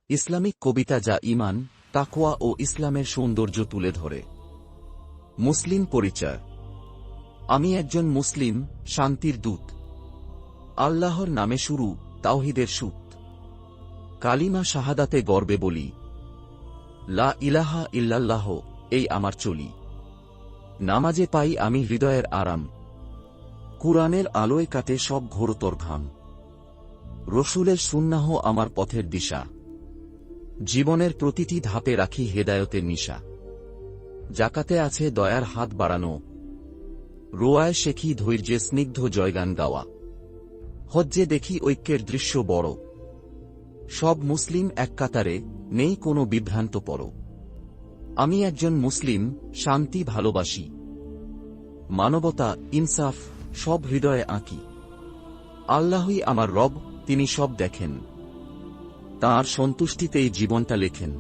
Islamic কবিতা যা ঈমান, তাকওয়া ও ইসলামের সৌন্দর্য তুলে ধরে। মুসলিম পরিচয়। আমি একজন মুসলিম, শান্তির দূত। আল্লাহর নামে শুরু, তাওহীদের সুত। কালিমা শাহাদাতে গর্বে বলি, লা ইলাহা ইল্লাল্লাহ, এই আমার চলি। নামাজে পাই আমি হৃদয়ের আরাম। কুরআনের আলোয় কাটে সব ঘোরতর ঘাম। রসূলের সুন্নাহ আমার পথের দিশা। জীবনের প্রতিটি ধাপে রাখি হেদায়তের নিশা। জাকাতে আছে দয়ার হাত বাড়ানো। রোয়ায় শেখি ধৈর্যে স্নিগ্ধ জয়গান গাওয়া। হজ্জে দেখি ঐক্যের দৃশ্য বড়। সব মুসলিম এক কাতারে, নেই কোনো বিভ্রান্ত পর। আমি একজন মুসলিম, শান্তি ভালোবাসি। মানবতা, ইনসাফ সব হৃদয়ে আঁকি। আল্লাহই আমার রব, তিনি সব দেখেন। তাঁর সন্তুষ্টিতেই জীবনটা লেখেন।